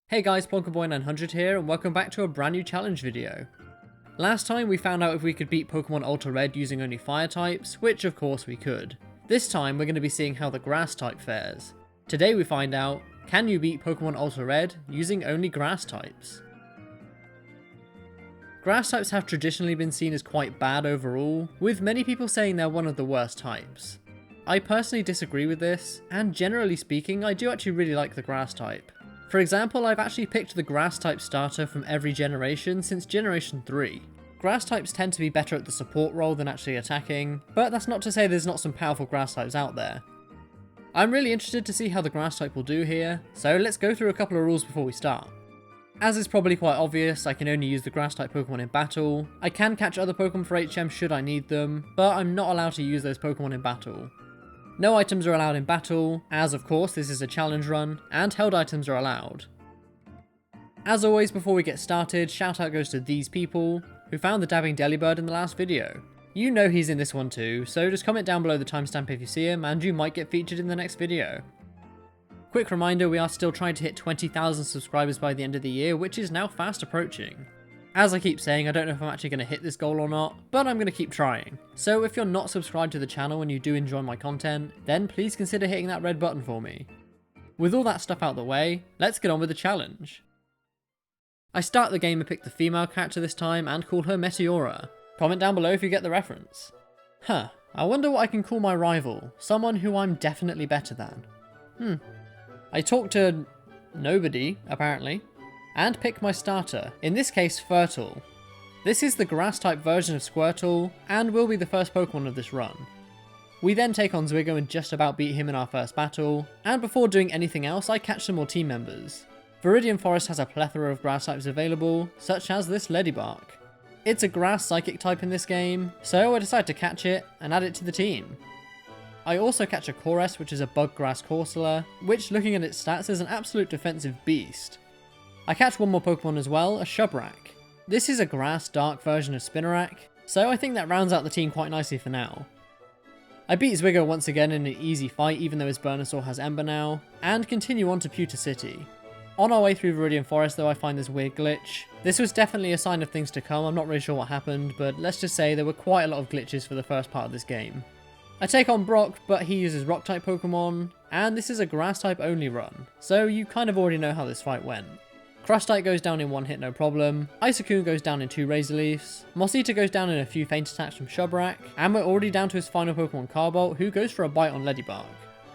Hey guys, Pokéboy900 here, and welcome back to a brand new challenge video. Last time we found out if we could beat Pokemon ALTERED using only fire types, which of course we could. This time we're going to be seeing how the grass type fares. Today we find out, can you beat Pokemon ALTERED using only grass types? Grass types have traditionally been seen as quite bad overall, with many people saying they're one of the worst types. I personally disagree with this, and generally speaking I do actually really like the grass type. For example, I've actually picked the grass type starter from every generation since generation 3. Grass types tend to be better at the support role than actually attacking, but that's not to say there's not some powerful grass types out there. I'm really interested to see how the grass type will do here, so let's go through a couple of rules before we start. As is probably quite obvious, I can only use the grass type Pokemon in battle. I can catch other Pokemon for HM should I need them, but I'm not allowed to use those Pokemon in battle. No items are allowed in battle, as of course this is a challenge run, and held items are allowed. As always, before we get started, shout out goes to these people who found the dabbing Delibird in the last video. You know he's in this one too, so just comment down below the timestamp if you see him and you might get featured in the next video. Quick reminder, we are still trying to hit 20,000 subscribers by the end of the year, which is now fast approaching. As I keep saying, I don't know if I'm actually going to hit this goal or not, but I'm going to keep trying. So if you're not subscribed to the channel and you do enjoy my content, then please consider hitting that red button for me. With all that stuff out the way, let's get on with the challenge. I start the game and pick the female character this time and call her Meteora. Comment down below if you get the reference. I wonder what I can call my rival, someone who I'm definitely better than. I talk to nobody, apparently. And pick my starter, in this case Fertile. This is the grass type version of Squirtle, and will be the first Pokemon of this run. We then take on Zwigo and just about beat him in our first battle, and before doing anything else I catch some more team members. Viridian Forest has a plethora of grass types available, such as this Ledybark. It's a grass psychic type in this game, so I decide to catch it and add it to the team. I also catch a Chorus, which is a bug grass Corsola, which looking at its stats is an absolute defensive beast. I catch one more Pokemon as well, a Shubrak. This is a grass dark version of Spinarak, so I think that rounds out the team quite nicely for now. I beat Zwigo once again in an easy fight even though his Venusaur has Ember now, and continue on to Pewter City. On our way through Viridian Forest though I find this weird glitch. This was definitely a sign of things to come, I'm not really sure what happened, but let's just say there were quite a lot of glitches for the first part of this game. I take on Brock, but he uses rock type Pokemon, and this is a grass type only run, so you kind of already know how this fight went. Crushtite goes down in one hit no problem, Isocoon goes down in 2 Razor Leafs, Mossita goes down in a few feint attacks from Shubrak, and we're already down to his final Pokemon Carbolt, who goes for a bite on Ledybark.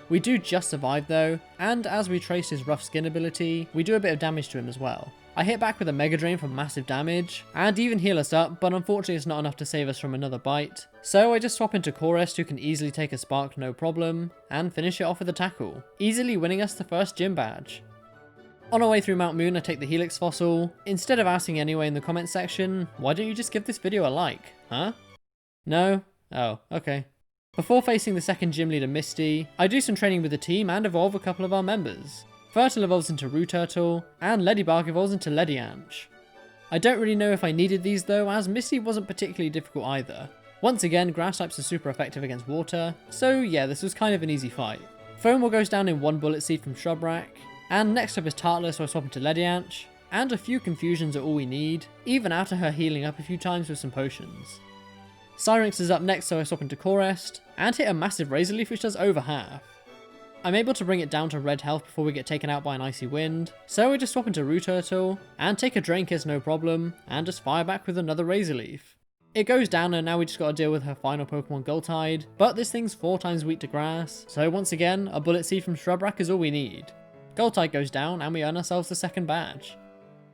We do just survive though, and as we trace his rough skin ability, we do a bit of damage to him as well. I hit back with a Mega Drain for massive damage, and even heal us up, but unfortunately it's not enough to save us from another bite, so I just swap into Chorus who can easily take a Spark no problem, and finish it off with a Tackle, easily winning us the first gym badge. On our way through Mount Moon, I take the Helix Fossil. Instead of asking anyway in the comments section, why don't you just give this video a like, huh? No? Oh, okay. Before facing the second gym leader Misty, I do some training with the team and evolve a couple of our members. Fertile evolves into Rooturtle, and Ledybark evolves into Ledyanch. I don't really know if I needed these though, as Misty wasn't particularly difficult either. Once again, grass types are super effective against water, so yeah, this was kind of an easy fight. Foam goes down in 1 Bullet Seed from Shubrak. And next up is Tartler, so I swap into Ledyanch, and a few confusions are all we need, even after her healing up a few times with some potions. Syrinx is up next, so I swap into Chorest, and hit a massive Razor Leaf which does over half. I'm able to bring it down to red health before we get taken out by an Icy Wind, so I just swap into Rooturtle, and take a Drain Kiss no problem, and just fire back with another Razor Leaf. It goes down and now we just gotta deal with her final Pokemon Goltide, but this thing's 4 times weak to grass, so once again, a Bullet Seed from Shrubrak is all we need. Goltide goes down and we earn ourselves the second badge.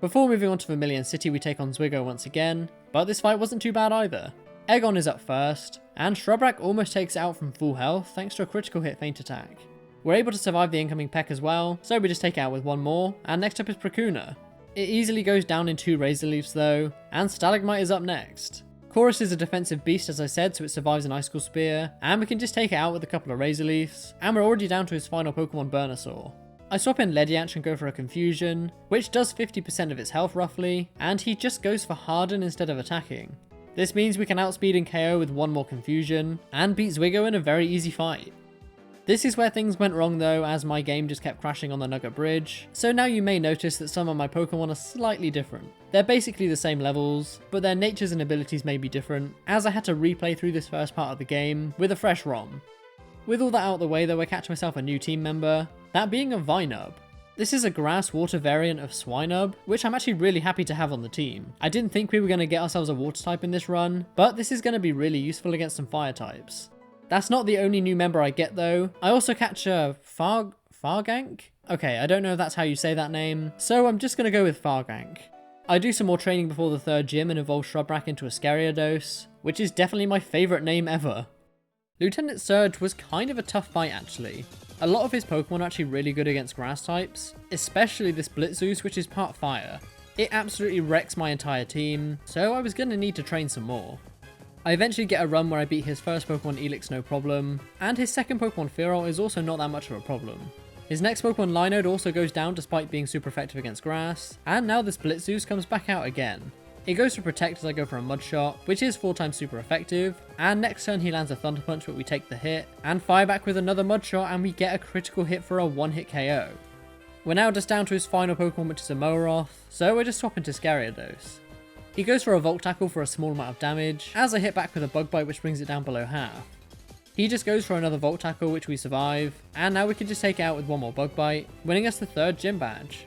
Before moving on to Vermilion City we take on Zwigo once again, but this fight wasn't too bad either. Egon is up first, and Shrubrak almost takes it out from full health thanks to a critical hit feint attack. We're able to survive the incoming Peck as well, so we just take it out with one more, and next up is Prakuna. It easily goes down in 2 Razor Leafs though, and Stalagmite is up next. Chorus is a defensive beast as I said, so it survives an Icicle Spear, and we can just take it out with a couple of Razor Leafs, and we're already down to his final Pokemon Venusaur. I swap in Ledyanch and go for a Confusion, which does 50% of its health roughly, and he just goes for Harden instead of attacking. This means we can outspeed and KO with one more Confusion, and beat Zwigo in a very easy fight. This is where things went wrong though, as my game just kept crashing on the Nugget Bridge, so now you may notice that some of my Pokemon are slightly different. They're basically the same levels, but their natures and abilities may be different, as I had to replay through this first part of the game with a fresh ROM. With all that out of the way though, I catch myself a new team member, that being a Vinub. This is a grass-water variant of Swinub, which I'm actually really happy to have on the team. I didn't think we were going to get ourselves a water type in this run, but this is going to be really useful against some fire types. That's not the only new member I get though. I also catch a Fargank? Okay, I don't know if that's how you say that name, so I'm just going to go with Fargank. I do some more training before the third gym and evolve Shrubrak into a Scariados, which is definitely my favourite name ever. Lieutenant Surge was kind of a tough fight actually. A lot of his Pokemon are actually really good against grass types, especially this Blitzeus, which is part fire. It absolutely wrecks my entire team, so I was going to need to train some more. I eventually get a run where I beat his first Pokemon Elix no problem, and his second Pokemon Fearow is also not that much of a problem. His next Pokemon Linode also goes down despite being super effective against grass, and now this Blitzeus comes back out again. It goes for Protect as I go for a Mud Shot, which is 4 times super effective, and next turn he lands a Thunder Punch but we take the hit, and fire back with another Mud Shot and we get a critical hit for a 1-hit KO. We're now just down to his final Pokemon, which is a Moroth, so we're just swapping to Scariados. He goes for a Volt Tackle for a small amount of damage, as I hit back with a Bug Bite which brings it down below half. He just goes for another Volt Tackle which we survive, and now we can just take it out with one more Bug Bite, winning us the 3rd gym badge.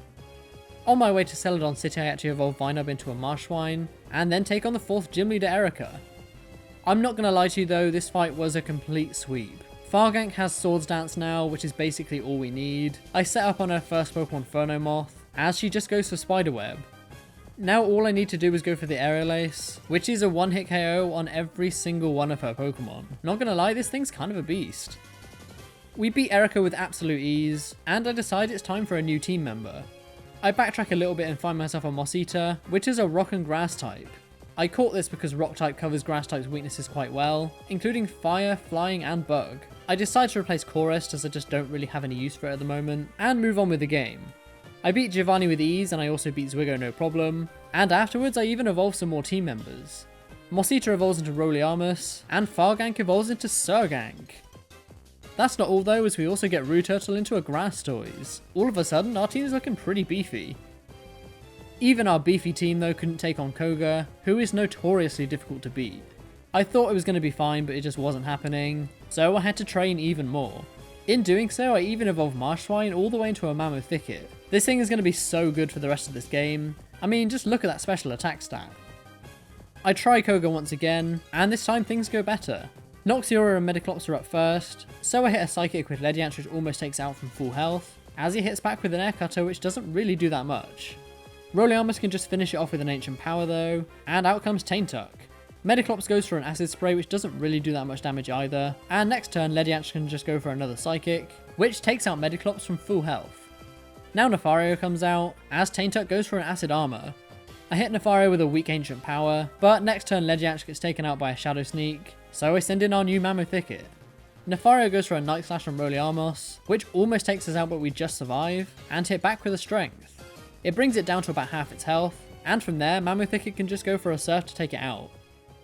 On my way to Celadon City I actually evolve Vinub into a Marshwine, and then take on the 4th gym leader Erica. I'm not going to lie to you though, this fight was a complete sweep. Fargank has Swords Dance now, which is basically all we need. I set up on her first Pokemon Fernomoth, as she just goes for Spiderweb. Now all I need to do is go for the Aerial Ace, which is a 1-hit KO on every single one of her Pokemon. Not gonna lie, this thing's kind of a beast. We beat Erica with absolute ease, and I decide it's time for a new team member. I backtrack a little bit and find myself a Mossita, which is a Rock and Grass type. I caught this because Rock type covers Grass type's weaknesses quite well, including Fire, Flying and Bug. I decide to replace Chorist as I just don't really have any use for it at the moment, and move on with the game. I beat Giovanni with ease and I also beat Zwigo no problem, and afterwards I even evolve some more team members. Mossita evolves into Rolliamus, and Fargank evolves into Surgank. That's not all though, as we also get Ruturtle into a Grastoise. All of a sudden our team is looking pretty beefy. Even our beefy team though couldn't take on Koga, who is notoriously difficult to beat. I thought it was going to be fine, but it just wasn't happening, so I had to train even more. In doing so, I even evolved Marshwine all the way into a Mammoth Thicket. This thing is going to be so good for the rest of this game. I mean, just look at that special attack stat. I try Koga once again, and this time things go better. Noxura and Mediclops are up first, so I hit a Psychic with Lediance which almost takes out from full health, as he hits back with an Air Cutter which doesn't really do that much. Rolliamus can just finish it off with an Ancient Power though, and out comes Taintuck. Mediclops goes for an Acid Spray which doesn't really do that much damage either, and next turn Lediance can just go for another Psychic, which takes out Mediclops from full health. Now Nefario comes out, as Taintuck goes for an Acid Armor. I hit Nefario with a weak Ancient Power, but next turn Lediance gets taken out by a Shadow Sneak, so I send in our new Mammoth Thicket. Nefario goes for a Night Slash from Rolliamus, which almost takes us out but we just survive, and hit back with a Strength. It brings it down to about half its health, and from there Mammoth Thicket can just go for a Surf to take it out.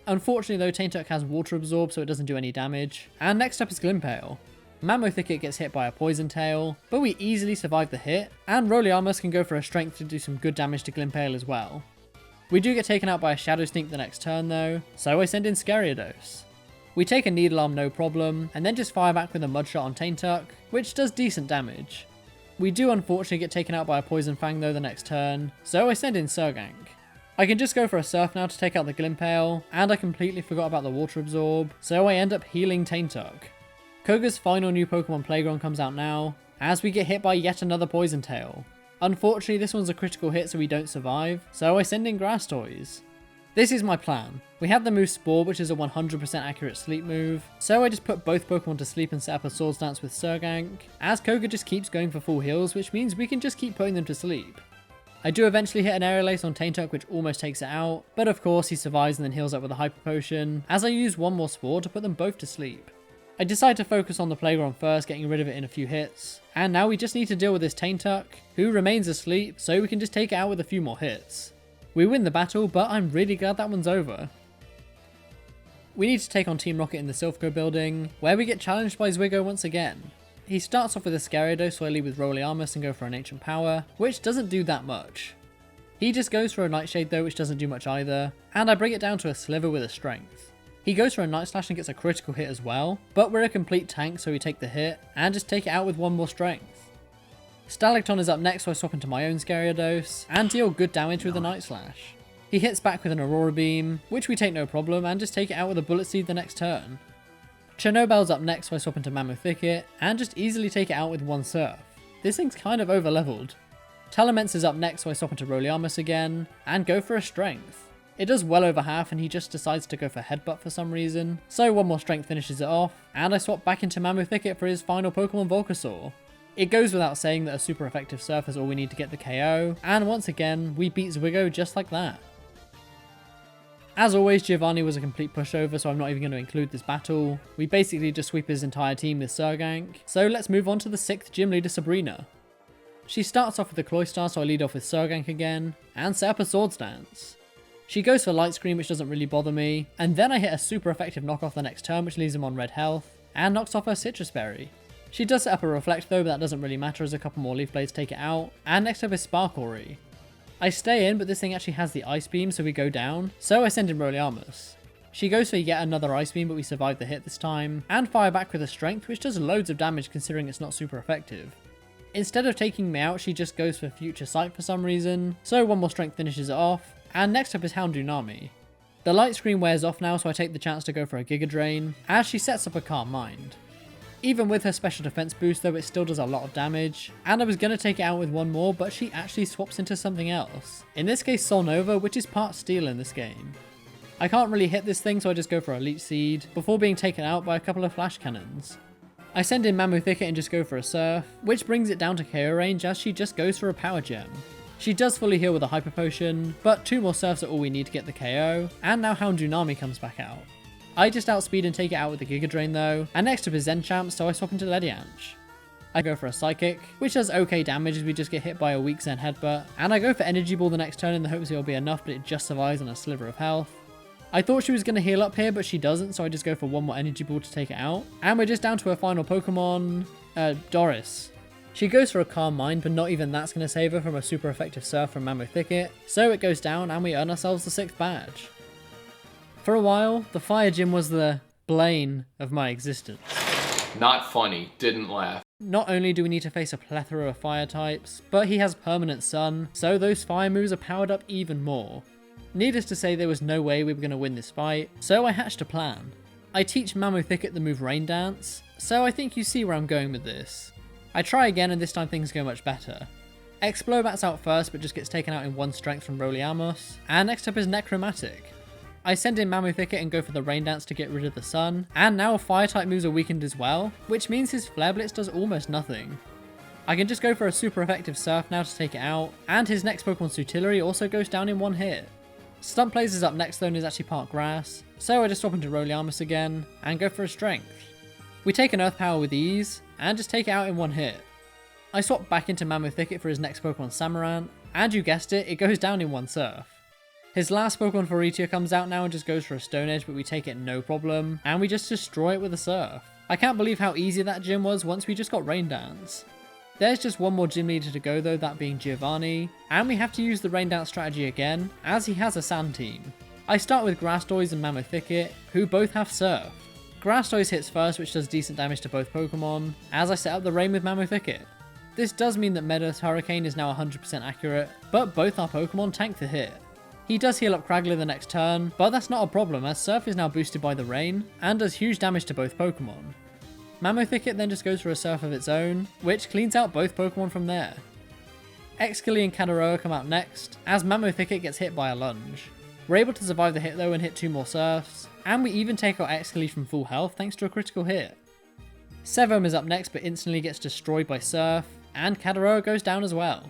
Unfortunately though, Taintuck has Water Absorb so it doesn't do any damage, and next up is Glimpale. Mammoth Thicket gets hit by a Poison Tail, but we easily survive the hit, and Rolliamus can go for a Strength to do some good damage to Glimpale as well. We do get taken out by a Shadow Sneak the next turn though, so I send in Scariados. We take a Needle Arm no problem, and then just fire back with a Mud Shot on Taintuck, which does decent damage. We do unfortunately get taken out by a Poison Fang though the next turn, so I send in Surgank. I can just go for a Surf now to take out the Glimpale, and I completely forgot about the Water Absorb, so I end up healing Taintuck. Koga's final new Pokemon Playground comes out now, as we get hit by yet another Poison Tail. Unfortunately this one's a critical hit so we don't survive, so I send in Grastoise. This is my plan. We have the move Spore which is a 100% accurate sleep move, so I just put both Pokemon to sleep and set up a Swords Dance with Surgank, as Koga just keeps going for full heals, which means we can just keep putting them to sleep. I do eventually hit an Aerial Ace on Taintuck which almost takes it out, but of course he survives and then heals up with a Hyper Potion, as I use one more Spore to put them both to sleep. I decide to focus on the Playground first, getting rid of it in a few hits, and now we just need to deal with this Taintuck, who remains asleep, so we can just take it out with a few more hits. We win the battle, but I'm really glad that one's over. We need to take on Team Rocket in the Silphco building, where we get challenged by Zwigo once again. He starts off with a Gyarados, so I lead with Rolliarmus and go for an Ancient Power, which doesn't do that much. He just goes for a Nightshade though, which doesn't do much either, and I bring it down to a Sliver with a Strength. He goes for a Night Slash and gets a critical hit as well, but we're a complete tank, so we take the hit and just take it out with one more Strength. Stalacton is up next, so I swap into my own Gyarados and deal good damage with a Night Slash. He hits back with an Aurora Beam, which we take no problem, and just take it out with a Bullet Seed the next turn. Chernobel's up next, so I swap into Mammoth Thicket and just easily take it out with one Surf. This thing's kind of over leveled. Talamence is up next, so I swap into Rolliarmus again and go for a Strength. It does well over half and he just decides to go for Headbutt for some reason, so one more Strength finishes it off, and I swap back into Mammoth Thicket for his final Pokemon Volcasaur. It goes without saying that a super effective Surf is all we need to get the KO, and once again, we beat Zwigo just like that. As always, Giovanni was a complete pushover, so I'm not even going to include this battle. We basically just sweep his entire team with Surgank, so let's move on to the 6th gym leader, Sabrina. She starts off with the Cloystar, so I lead off with Surgank again, and set up a Swords Dance. She goes for Light Screen, which doesn't really bother me, and then I hit a super effective knockoff the next turn, which leaves him on red health, and knocks off her Citrus Berry. She does set up a Reflect though, but that doesn't really matter as a couple more Leaf Blades take it out, and next up is Sparklery. I stay in, but this thing actually has the Ice Beam, so we go down, so I send in Rolliarmus. She goes for yet another Ice Beam, but we survive the hit this time, and fire back with a Strength, which does loads of damage considering it's not super effective. Instead of taking me out, she just goes for Future Sight for some reason, so one more Strength finishes it off, and next up is Houndoomami. The Light Screen wears off now, so I take the chance to go for a Giga Drain, as she sets up a Calm Mind. Even with her special defense boost though, it still does a lot of damage, and I was going to take it out with one more, but she actually swaps into something else. In this case Solnova, which is part Steel in this game. I can't really hit this thing, so I just go for a Leech Seed, before being taken out by a couple of Flash Cannons. I send in Mammoth Thicket and just go for a Surf, which brings it down to KO range as she just goes for a Power Gem. She does fully heal with a Hyper Potion, but 2 more Surfs are all we need to get the KO, and now Houndoomami comes back out. I just outspeed and take it out with the Giga Drain though, and next up is Zenchamp, so I swap into Ledianche. I go for a Psychic, which does okay damage as we just get hit by a weak Zen Headbutt, and I go for Energy Ball the next turn in the hopes it'll be enough, but it just survives on a sliver of health. I thought she was going to heal up here, but she doesn't, so I just go for one more Energy Ball to take it out, and we're just down to her final Pokemon, Doris. She goes for a Calm Mind, but not even that's going to save her from a super effective Surf from Mammoth Thicket, so it goes down and we earn ourselves the 6th badge. For a while, the Fire Gym was the bane of my existence. Not funny, didn't laugh. Not only do we need to face a plethora of fire types, but he has Permanent Sun, so those fire moves are powered up even more. Needless to say, there was no way we were going to win this fight, so I hatched a plan. I teach Mammoth Thicket the move Rain Dance, so I think you see where I'm going with this. I try again and this time things go much better. Explobat's out first but just gets taken out in 1 Strength from Rolliarmus, and next up is Necromantic. I send in Mammoth Thicket and go for the Rain Dance to get rid of the sun, and now fire type moves are weakened as well, which means his Flare Blitz does almost nothing. I can just go for a super effective Surf now to take it out, and his next Pokemon Sutility also goes down in 1 hit. Stunt Blaze is up next though and is actually part Grass, so I just swap into Rolliarmus again, and go for a Strength. We take an Earth Power with ease, and just take it out in 1 hit. I swap back into Mammoth Thicket for his next Pokemon Samurant, and you guessed it, it goes down in 1 Surf. His last Pokemon Faritia comes out now and just goes for a Stone Edge, but we take it no problem, and we just destroy it with a Surf. I can't believe how easy that gym was once we just got Rain Dance. There's just one more gym leader to go though, that being Giovanni, and we have to use the Rain Dance strategy again, as he has a Sand team. I start with Grastoise and Mammoth Thicket, who both have Surf. Grastoise hits first, which does decent damage to both Pokemon, as I set up the Rain with Mammoth Thicket. This does mean that Meda's Hurricane is now 100% accurate, but both our Pokemon tank the hit. He does heal up Cragler the next turn, but that's not a problem as Surf is now boosted by the Rain, and does huge damage to both Pokemon. Mammoth Thicket then just goes for a Surf of its own, which cleans out both Pokemon from there. Excali and Cadoroa come out next, as Mammoth Thicket gets hit by a Lunge. We're able to survive the hit though and hit 2 more Surfs, and we even take out Excali from full health thanks to a critical hit. Sevom is up next but instantly gets destroyed by Surf, and Cadoroa goes down as well.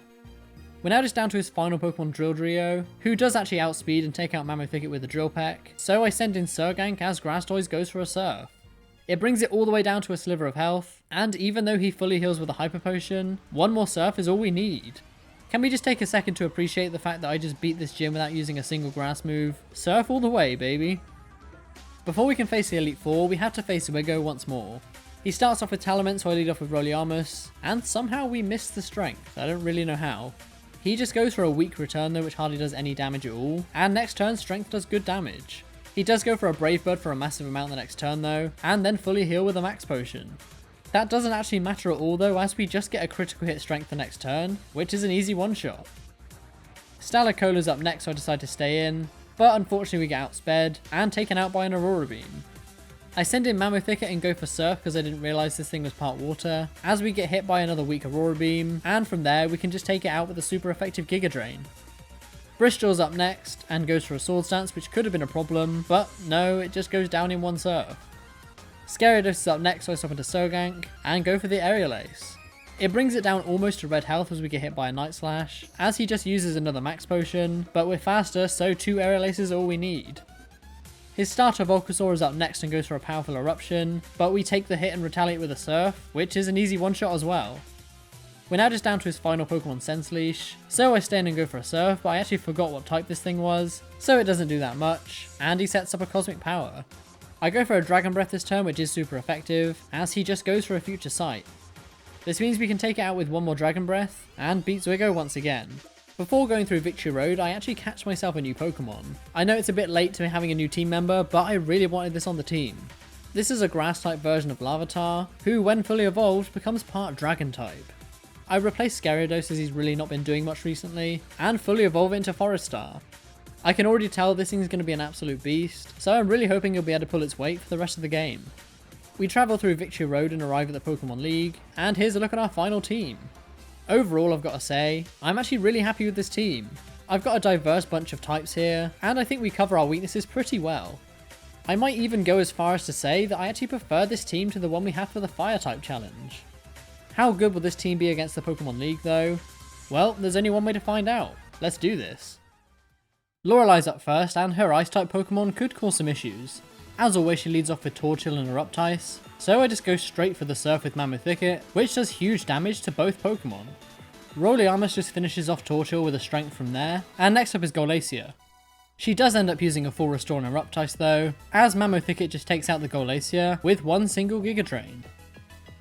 We're now just down to his final Pokemon Drillbrio, who does actually outspeed and take out Mammoth Thicket with the Drill Peck, so I send in Surgank as Grastoise goes for a Surf. It brings it all the way down to a sliver of health, and even though he fully heals with a Hyper Potion, 1 more Surf is all we need. Can we just take a second to appreciate the fact that I just beat this gym without using a single grass move? Surf all the way, baby. Before we can face the Elite Four, we have to face Zwigo once more. He starts off with Talament, so I lead off with Rolliamus, and somehow we miss the strength. I don't really know how. He just goes for a weak return though, which hardly does any damage at all, and next turn strength does good damage. He does go for a Brave Bird for a massive amount the next turn though, and then fully heal with a max potion. That doesn't actually matter at all though, as we just get a critical hit strength the next turn, which is an easy one shot. Stalacola's up next, so I decide to stay in, but unfortunately we get outsped and taken out by an Aurora Beam. I send in Mammoth Thicket and go for Surf because I didn't realise this thing was part water, as we get hit by another weak Aurora Beam, and from there we can just take it out with a super effective Giga Drain. Bristol's up next and goes for a Swords Dance, which could have been a problem, but no, it just goes down in one Surf. Gyarados is up next, so I stop into Sogank and go for the Aerial Ace. It brings it down almost to red health as we get hit by a Night Slash, as he just uses another max potion, but we're faster, so 2 Aerial Aces are all we need. His starter Volcasaur is up next and goes for a powerful Eruption, but we take the hit and retaliate with a Surf, which is an easy one shot as well. We're now just down to his final Pokemon, Sense Leash, so I stay in and go for a Surf, but I actually forgot what type this thing was, so it doesn't do that much, and he sets up a Cosmic Power. I go for a Dragon Breath this turn, which is super effective, as he just goes for a Future Sight. This means we can take it out with one more Dragon Breath, and beat Zwigo once again. Before going through Victory Road, I actually catch myself a new Pokemon. I know it's a bit late to be having a new team member, but I really wanted this on the team. This is a Grass-type version of Larvitar, who when fully evolved becomes part Dragon-type. I replaced Gyarados as he's really not been doing much recently, and fully evolve it into Forestar. I can already tell this thing's going to be an absolute beast, so I'm really hoping it'll be able to pull its weight for the rest of the game. We travel through Victory Road and arrive at the Pokemon League, and here's a look at our final team. Overall, I've got to say, I'm actually really happy with this team. I've got a diverse bunch of types here, and I think we cover our weaknesses pretty well. I might even go as far as to say that I actually prefer this team to the one we have for the Fire-type challenge. How good will this team be against the Pokemon League though? Well, there's only one way to find out. Let's do this. Lorelei's up first, and her Ice-type Pokemon could cause some issues. As always, she leads off with Torchill and Eruptice, so I just go straight for the Surf with Mammoth Thicket, which does huge damage to both Pokemon. Rolliamus just finishes off Torchill with a Strength from there, and next up is Golacia. She does end up using a full Restore on Eruptice though, as Mammoth Thicket just takes out the Golacia with one single Giga Drain.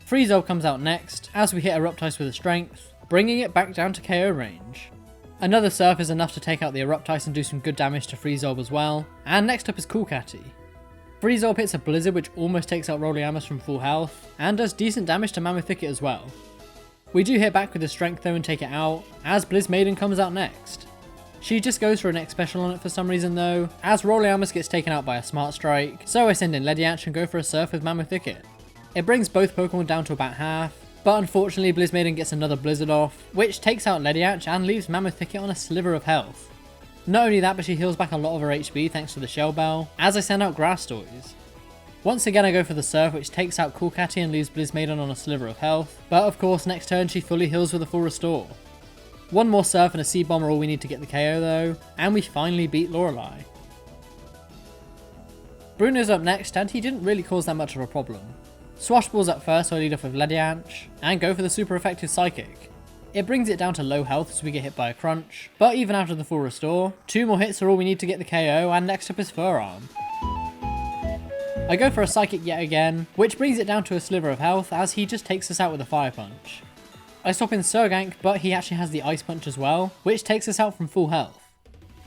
Friezl comes out next, as we hit Eruptice with a Strength, bringing it back down to KO range. Another Surf is enough to take out the Eruptice and do some good damage to Friezl as well, and next up is Cool Catty. Friezl hits a Blizzard which almost takes out Rolliamus from full health, and does decent damage to Mammoth Thicket as well. We do hit back with the Strength though and take it out, as Blizz Maiden comes out next. She just goes for an X special on it for some reason though, as Rolliamus gets taken out by a Smart Strike, so I send in Ledianch and go for a Surf with Mammoth Thicket. It brings both Pokemon down to about half, but unfortunately Blizz Maiden gets another Blizzard off, which takes out Ledianch and leaves Mammoth Thicket on a sliver of health. Not only that, but she heals back a lot of her HP thanks to the Shell Bell, as I send out Grass Toys. Once again I go for the Surf, which takes out Cool Catty and leaves Blizz Maiden on a sliver of health, but of course next turn she fully heals with a full Restore. One more Surf and a Sea Bomb are all we need to get the KO though, and we finally beat Lorelei. Bruno's up next, and he didn't really cause that much of a problem. Swashball's up first, so I lead off with Ledianch, and go for the super effective Psychic. It brings it down to low health as we get hit by a Crunch, but even after the full Restore, 2 more hits are all we need to get the KO, and next up is Fur Arm. I go for a Psychic yet again, which brings it down to a sliver of health as he just takes us out with a Fire Punch. I stop in Surgank, but he actually has the Ice Punch as well, which takes us out from full health.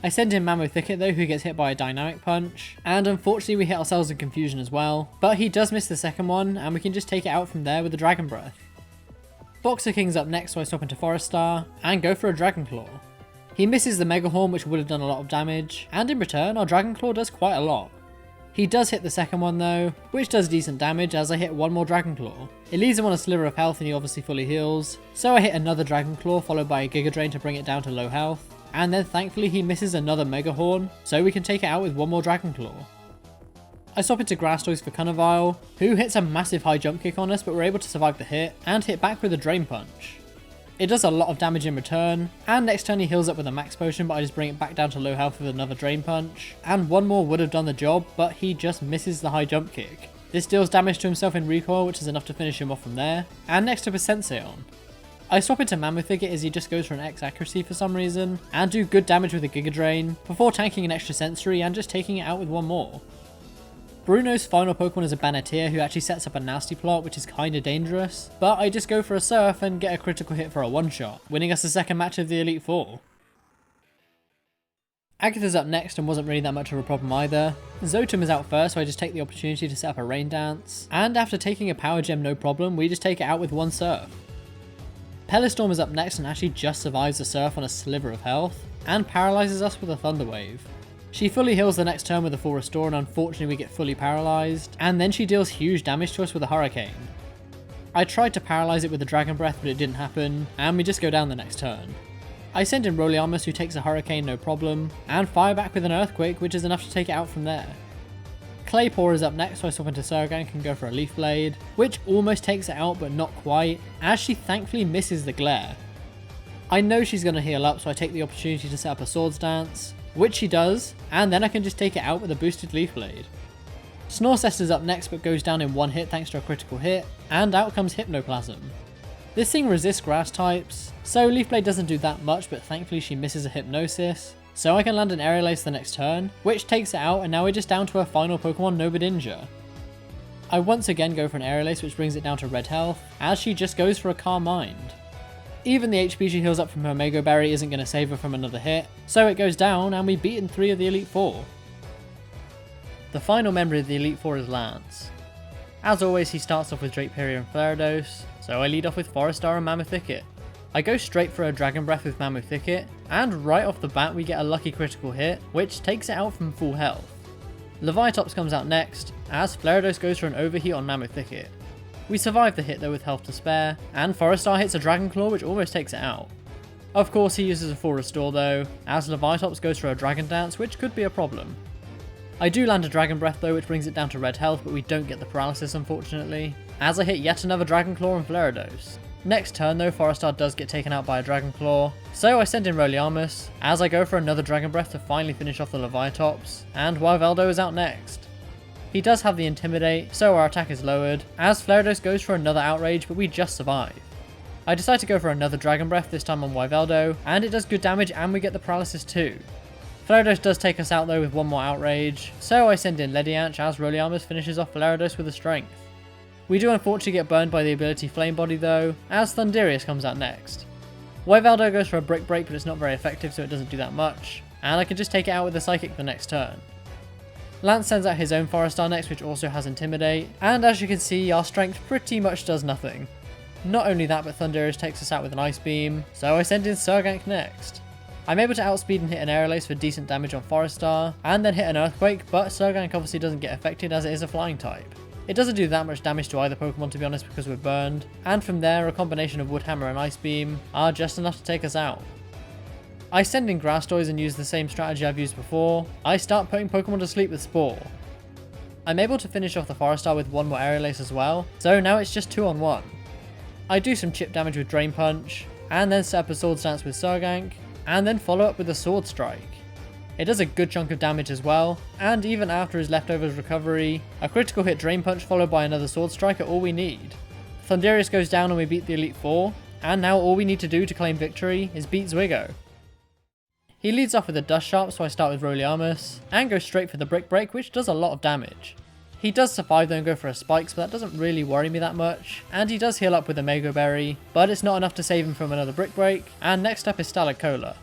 I send in Mammoth Thicket though, who gets hit by a Dynamic Punch, and unfortunately we hit ourselves in Confusion as well, but he does miss the second one, and we can just take it out from there with a Dragon Breath. Boxer King's up next, so I stop into Forestar, and go for a Dragon Claw. He misses the Mega Horn, which would have done a lot of damage, and in return our Dragon Claw does quite a lot. He does hit the second one though, which does decent damage as I hit one more Dragon Claw. It leaves him on a sliver of health and he obviously fully heals, so I hit another Dragon Claw followed by a Giga Drain to bring it down to low health, and then thankfully he misses another Mega Horn, so we can take it out with one more Dragon Claw. I swap into Grass Toys for Cunavile, who hits a massive high jump kick on us, but we're able to survive the hit and hit back with a Drain Punch. It does a lot of damage in return, and next turn he heals up with a Max Potion, but I just bring it back down to low health with another Drain Punch, and one more would have done the job, but he just misses the high jump kick. This deals damage to himself in recoil, which is enough to finish him off from there, and next up is Senseion. I swap into Mammoth Thicket as he just goes for an X accuracy for some reason, and do good damage with a Giga Drain, before tanking an extra sensory and just taking it out with one more. Bruno's final Pokemon is a Banateer who actually sets up a nasty plot, which is kinda dangerous, but I just go for a Surf and get a critical hit for a one-shot, winning us the second match of the Elite Four. Agatha's up next and wasn't really that much of a problem either. Zotum is out first, so I just take the opportunity to set up a Rain Dance, and after taking a Power Gem no problem, we just take it out with one Surf. Pellistorm is up next and actually just survives the Surf on a sliver of health, and paralyzes us with a Thunder Wave. She fully heals the next turn with a full restore, and unfortunately we get fully paralyzed, and then she deals huge damage to us with a Hurricane. I tried to paralyze it with a Dragon Breath, but it didn't happen, and we just go down the next turn. I send in Rolliamus, who takes a Hurricane no problem, and fire back with an Earthquake, which is enough to take it out from there. Claypaw is up next, so I swap into Surgank and go for a Leaf Blade, which almost takes it out but not quite, as she thankfully misses the Glare. I know she's going to heal up, so I take the opportunity to set up a Swords Dance, which she does, and then I can just take it out with a boosted Leaf Blade. Snorcest is up next but goes down in one hit thanks to a critical hit, and out comes Hypnoplasm. This thing resists grass types, so Leaf Blade doesn't do that much, but thankfully she misses a Hypnosis, so I can land an Aerial Ace the next turn, which takes it out, and now we're just down to our final Pokemon, Nobodinja. I once again go for an Aerial Ace, which brings it down to red health, as she just goes for a Calm Mind. Even the HP she heals up from her Mego Berry isn't going to save her from another hit, so it goes down, and we've beaten 3 of the Elite Four. The final member of the Elite Four is Lance. As always, he starts off with Draperia and Flarados, so I lead off with Forest Star and Mammoth Thicket. I go straight for a Dragon Breath with Mammoth Thicket, and right off the bat we get a lucky critical hit, which takes it out from full health. Leviatops comes out next, as Flarados goes for an overheat on Mammoth Thicket. We survive the hit though with health to spare, and Forest Star hits a Dragon Claw which almost takes it out. Of course he uses a full restore though, as Leviatops goes for a Dragon Dance, which could be a problem. I do land a Dragon Breath though, which brings it down to red health, but we don't get the paralysis unfortunately, as I hit yet another Dragon Claw on Flarados. Next turn though, Forest Star does get taken out by a Dragon Claw, so I send in Rolliamus, as I go for another Dragon Breath to finally finish off the Leviatops, and Wyveldo is out next. He does have the Intimidate, so our attack is lowered, as Flarados goes for another Outrage, but we just survive. I decide to go for another Dragon Breath, this time on Wyveldo, and it does good damage and we get the paralysis too. Flarados does take us out though with one more Outrage, so I send in Ledianch as Rolliamus finishes off Flarados with a Strength. We do unfortunately get burned by the ability Flame Body though, as Thunderius comes out next. Wyveldo goes for a Brick Break, but it's not very effective, so it doesn't do that much, and I can just take it out with a Psychic the next turn. Lance sends out his own Forest Star next, which also has Intimidate, and as you can see, our Strength pretty much does nothing. Not only that, but Thunderius takes us out with an Ice Beam, so I send in Surgank next. I'm able to outspeed and hit an Aerial Ace for decent damage on Forest Star, and then hit an Earthquake, but Surgank obviously doesn't get affected as it is a Flying type. It doesn't do that much damage to either Pokemon to be honest, because we're burned, and from there a combination of Wood Hammer and Ice Beam are just enough to take us out. I send in Grass Toys and use the same strategy I've used before. I start putting Pokemon to sleep with Spore. I'm able to finish off the Forest Star with one more Aerial Ace as well, so now it's just 2 on 1. I do some chip damage with Drain Punch, and then set up a Swords Dance with Surgank, and then follow up with a Sword Strike. It does a good chunk of damage as well, and even after his leftovers recovery, a critical hit Drain Punch followed by another Sword Strike are all we need. Thunderius goes down and we beat the Elite Four, and now all we need to do to claim victory is beat Zwigo. He leads off with a Dust Sharp, so I start with Rolliamus, and go straight for the Brick Break, which does a lot of damage. He does survive though and go for a Spikes, but that doesn't really worry me that much, and he does heal up with a Mego Berry, but it's not enough to save him from another Brick Break, and next up is Stalacola.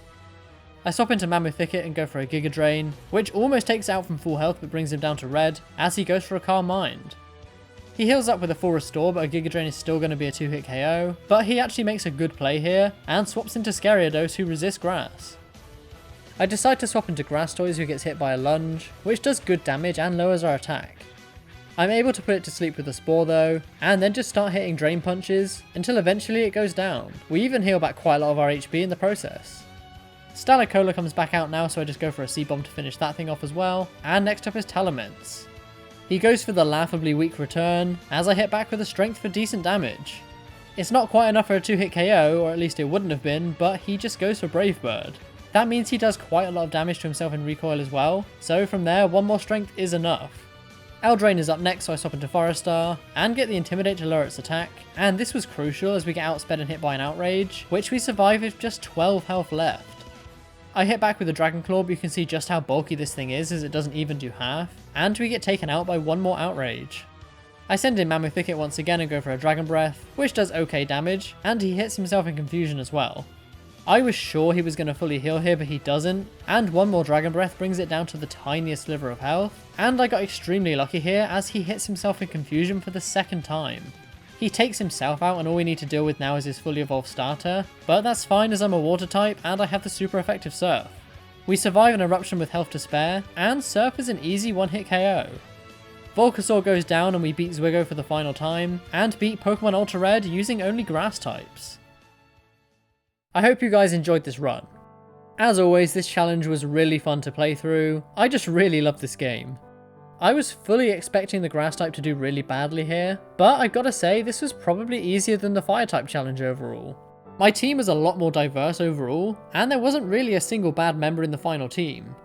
I swap into Mammoth Thicket and go for a Giga Drain, which almost takes out from full health but brings him down to red, as he goes for a Calm Mind. He heals up with a full restore, but a Giga Drain is still going to be a 2-hit KO, but he actually makes a good play here, and swaps into Scariados, who resists grass. I decide to swap into Grass Toys, who gets hit by a Lunge, which does good damage and lowers our attack. I'm able to put it to sleep with a Spore though, and then just start hitting Drain Punches, until eventually it goes down. We even heal back quite a lot of our HP in the process. Stalacola comes back out now, so I just go for a C-Bomb to finish that thing off as well, and next up is Talamence. He goes for the laughably weak return, as I hit back with a Strength for decent damage. It's not quite enough for a 2-hit KO, or at least it wouldn't have been, but he just goes for Brave Bird. That means he does quite a lot of damage to himself in recoil as well, so from there one more Strength is enough. Eldraine is up next, so I swap into Forest Star, and get the Intimidate to lower its attack, and this was crucial as we get outsped and hit by an Outrage, which we survive with just 12 health left. I hit back with a Dragon Claw, but you can see just how bulky this thing is as it doesn't even do half, and we get taken out by one more Outrage. I send in Mammoth once again and go for a Dragon Breath, which does okay damage, and he hits himself in Confusion as well. I was sure he was going to fully heal here, but he doesn't, and one more Dragon Breath brings it down to the tiniest sliver of health, and I got extremely lucky here as he hits himself in Confusion for the second time. He takes himself out and all we need to deal with now is his fully evolved starter, but that's fine as I'm a water type and I have the super effective Surf. We survive an Eruption with health to spare, and Surf is an easy one-hit KO. Volcasaur goes down and we beat Zwigo for the final time, and beat Pokemon Altered using only grass types. I hope you guys enjoyed this run. As always, this challenge was really fun to play through. I just really love this game. I was fully expecting the grass type to do really badly here, but I've got to say this was probably easier than the fire type challenge overall. My team was a lot more diverse overall, and there wasn't really a single bad member in the final team.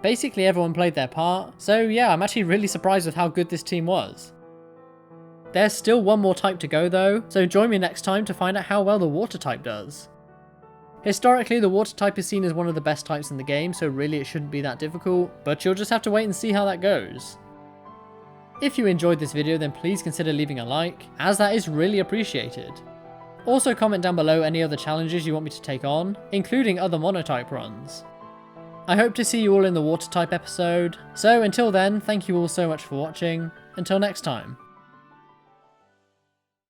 Basically everyone played their part, so yeah, I'm actually really surprised with how good this team was. There's still one more type to go though, so join me next time to find out how well the water type does. Historically, the water type is seen as one of the best types in the game, so really it shouldn't be that difficult, but you'll just have to wait and see how that goes. If you enjoyed this video, then please consider leaving a like, as that is really appreciated. Also comment down below any other challenges you want me to take on, including other monotype runs. I hope to see you all in the water type episode, so until then, thank you all so much for watching, until next time.